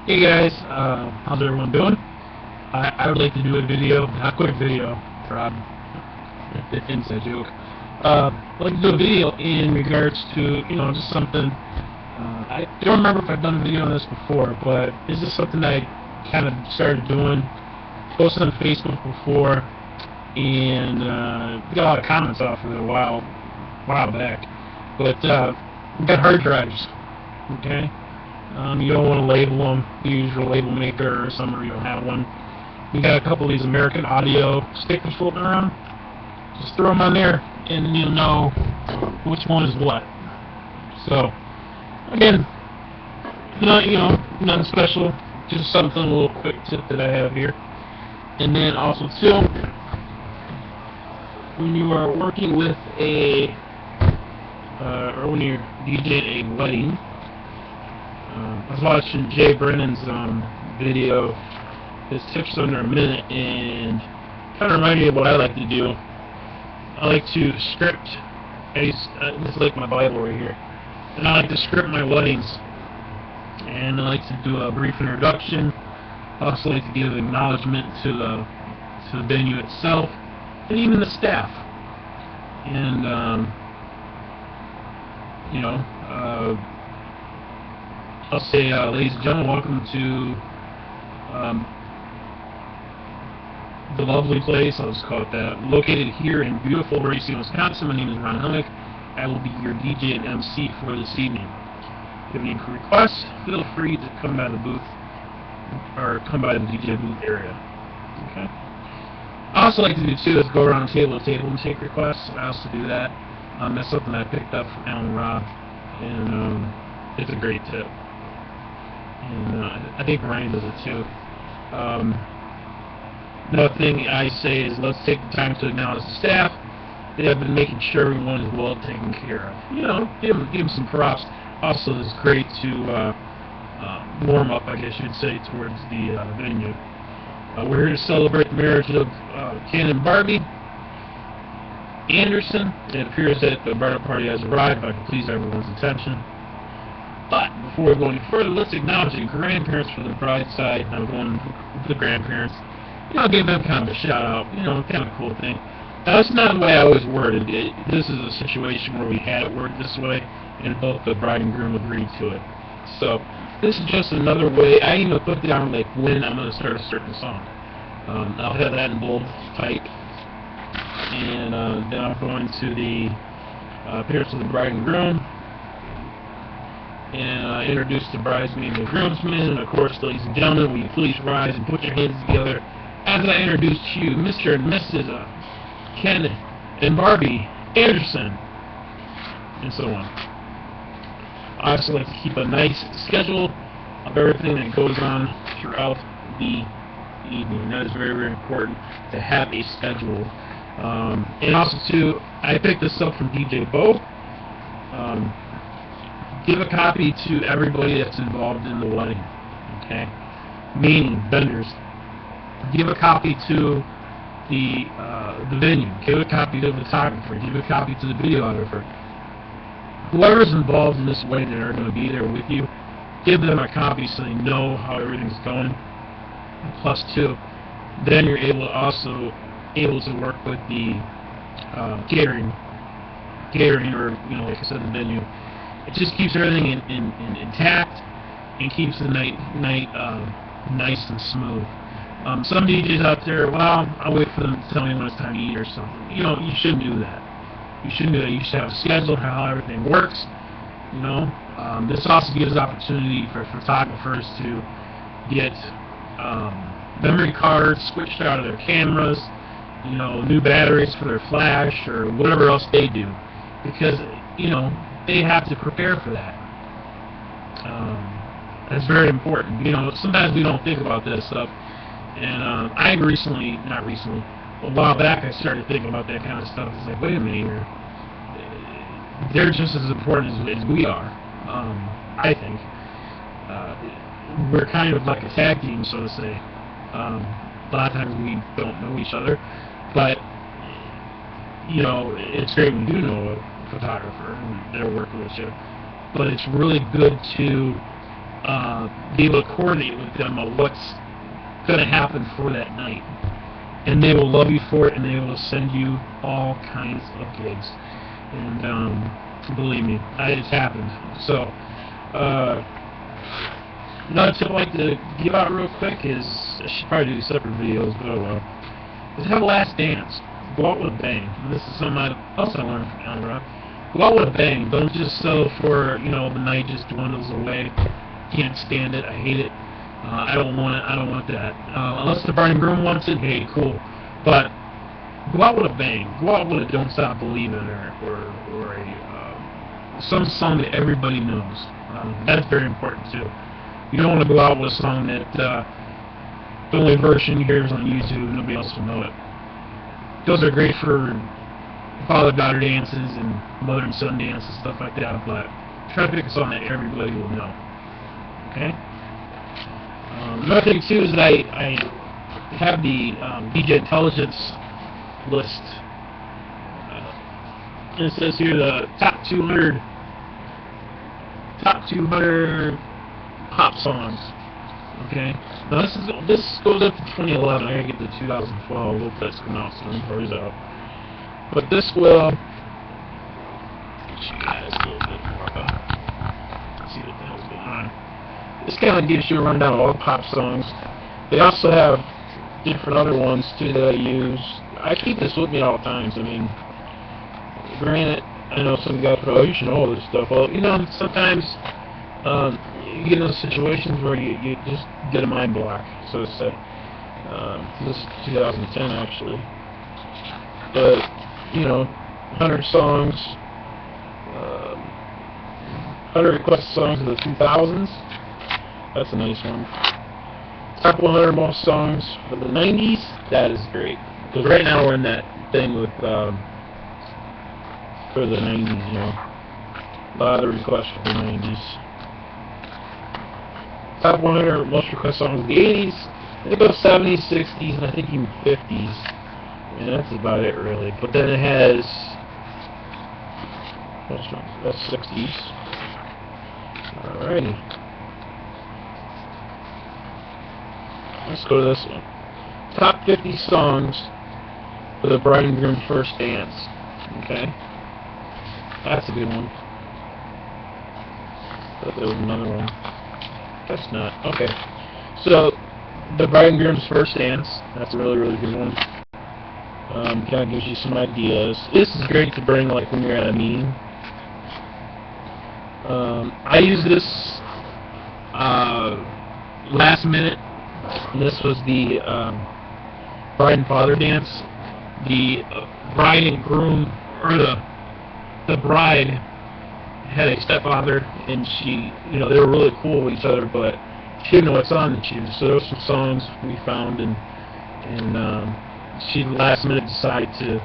Hey guys, how's everyone doing? I would like to do a video, a quick video, for the inside joke. I'd like to do a video in regards to, just something. I don't remember if I've done a video on this before, but this is something I kind of started doing, posted on Facebook before, and got a lot of comments off of it a while back. But we got hard drives, okay? You don't want to label them. You use your label maker or somewhere you don't have one. We got a couple of these American Audio stickers floating around. Just throw them on there, and then you'll know which one is what. So, again, nothing special. Just something, a little quick tip that I have here. And then also too, when you are working with or when you're DJing a wedding. I was watching Jay Brennan's video, his tips under a minute, and kind of reminded me of what I like to do. I like to script. This is like my Bible right here, and I like to script my weddings. And I like to do a brief introduction. I also like to give acknowledgement to the venue itself, and even the staff. And I'll say, ladies and gentlemen, welcome to the lovely place, I'll just call it that, located here in beautiful Racine, Wisconsin. My name is Ron Helmick. I will be your DJ and MC for this evening. If you have any requests, feel free to come by the booth, or come by the DJ booth area. Okay. I also like to do too is go around table to table and take requests. I also do that. That's something I picked up from Alan Robb, and it's a great tip. And I think Ryan does it too. Another thing I say is let's take the time to acknowledge the staff. They have been making sure everyone is well taken care of. Give them some props. Also, it's great to warm up, I guess you'd say, towards the venue. We're here to celebrate the marriage of Ken and Barbie Anderson. It appears that the bridal party has arrived. If I can please everyone's attention. But before we go any further, let's acknowledge the grandparents for the bride's side. I'm going for the grandparents. Give them kind of a shout out. Kind of a cool thing. Now, that's not the way I always worded it. This is a situation where we had it worded this way, and both the bride and groom agreed to it. So this is just another way. I even put down like when I'm going to start a certain song. I'll have that in bold type, and then I'm going to the parents of the bride and groom. And introduce the bridesmaid and the groomsmen, and of course, ladies and gentlemen, will you please rise and put your hands together as I introduce to you Mr. and Mrs. Ken and Barbie Anderson, and so on. I also like to keep a nice schedule of everything that goes on throughout the evening. That is very, very important to have a schedule. And also, too, I picked this up from DJ Bo. Give a copy to everybody that's involved in the wedding, okay? Meaning vendors. Give a copy to the venue. Give a copy to the photographer. Give a copy to the videographer. Whoever's involved in this wedding and are going to be there with you, give them a copy so they know how everything's going. Plus, too, then you're also able to work with the catering, or like I said, the venue. It just keeps everything intact and keeps the night nice and smooth. Some DJs out there, well, I'll wait for them to tell me when it's time to eat or something. You shouldn't do that. You shouldn't do that. You should have a schedule for how everything works. This also gives opportunity for photographers to get memory cards switched out of their cameras, new batteries for their flash or whatever else they do, because they have to prepare for that. That's very important. Sometimes we don't think about that stuff. And I not recently, a while back, I started thinking about that kind of stuff. It's like, wait a minute here. They're just as important as we are, I think. We're kind of like a tag team, so to say. A lot of times we don't know each other, but it's great when you do know a photographer and they're working with you. But it's really good to be able to coordinate with them on what's going to happen for that night. And they will love you for it, and they will send you all kinds of gigs. And believe me, it's happened. So, another tip I'd like to give out real quick is, I should probably do separate videos, but oh well, is have a last dance. Go out with a bang. And this is something else I learned from Alra. Go out with a bang. Don't just settle for, you know, the night just dwindles away. Can't stand it. I hate it. I don't want it. I don't want that. Unless the bride and groom wants it, hey, cool. But go out with a bang. Go out with a "Don't Stop Believin'" or a some song that everybody knows. That's very important too. You don't want to go out with a song that the only version you hear is on YouTube. Nobody else will know it. Those are great for father-daughter dances and mother and son dances, stuff like that. But try to pick a song that everybody will know. Okay. Another thing too is that I have the DJ Intelligence list. And it says here the top 200 pop songs. Okay. Now this goes up to 2011. I gotta get to 2012. Hope that's coming out soon. Hurry up. But this will get you guys a little bit more of a see what the hell's going on. This kind of gives you a rundown of all the pop songs. They also have different other ones too that I use. I keep this with me at all times. I mean, granted, I know some guys go, "Oh, you should know all this stuff." Well, you know, sometimes you get in those situations where you just get a mind block, so to say. This is 2010 actually, but you know, 100 songs, 100 requested songs of the 2000s. That's a nice one. Top 100 most songs for the 90s. That is great, because right now we're in that thing with for the 90s, you know, a lot of requests for the 90s. Top 100 most requested songs of the 80s. It goes 70s, 60s, and I think even 50s. And that's about it, really. But then it has, that's 60s. Alrighty. Let's go to this one. Top 50 songs for the bride and groom first dance. Okay. That's a good one. Thought there was another one. That's not. Okay. So, the bride and groom's first dance. That's a really, really good one. Kind of gives you some ideas. This is great to bring like when you're at a meeting. I use this last minute. This was the bride and father dance. The bride and groom, or the bride had a stepfather, and she, you know, they were really cool with each other, but she didn't know what song to choose. So there were some songs we found, and she last minute decided to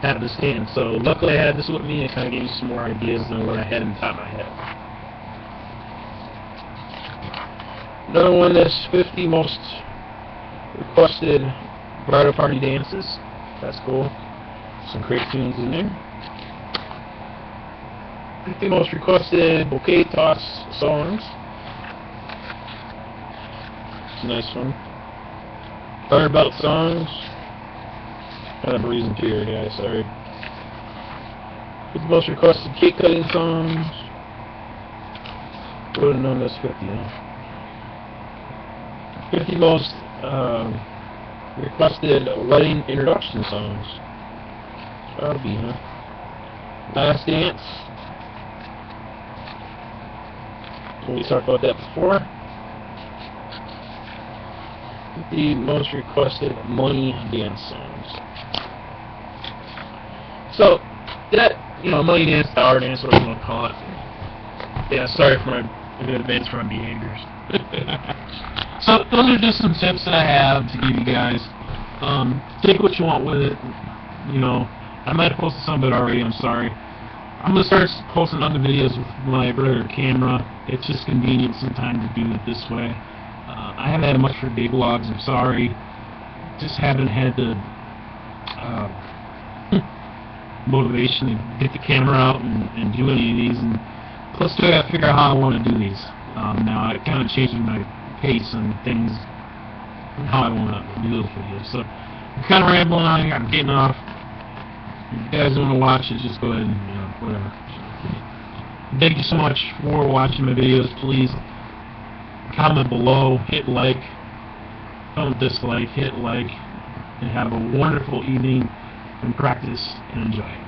have this dance. So luckily I had this with me, and it kind of gave me some more ideas than what I had in the top of my head. Another one is 50 most requested bridal party dances. That's cool. Some great tunes in there. 50 most requested bouquet toss songs. It's a nice one. Fire belt songs. Kind of breezing through here, guys, sorry. 50 most requested cake cutting songs. Would have known that's 50 now. 50 most requested wedding introduction songs. That'll be, huh? Last Dance. We talked about that before. 50 most requested money dance songs. So, that, you know, money dance, dollar dance, whatever you want to call it. Yeah, sorry for my advance for my behaviors. So those are just some tips that I have to give you guys. Take what you want with it. You know, I might have posted some of it already, I'm sorry. I'm going to start posting other videos with my regular camera. It's just convenient sometimes to do it this way. I haven't had much for day vlogs, I'm sorry. Just haven't had the motivation to get the camera out and do any of these. And plus, I got to figure out how I want to do these. Now I'm kind of changing my pace on things and how I want to do those videos. So I'm kind of rambling on. I'm getting off. If you guys want to watch it, just go ahead and whatever. Thank you so much for watching my videos. Please comment below, hit like, don't dislike, hit like, and have a wonderful evening and practice and enjoy.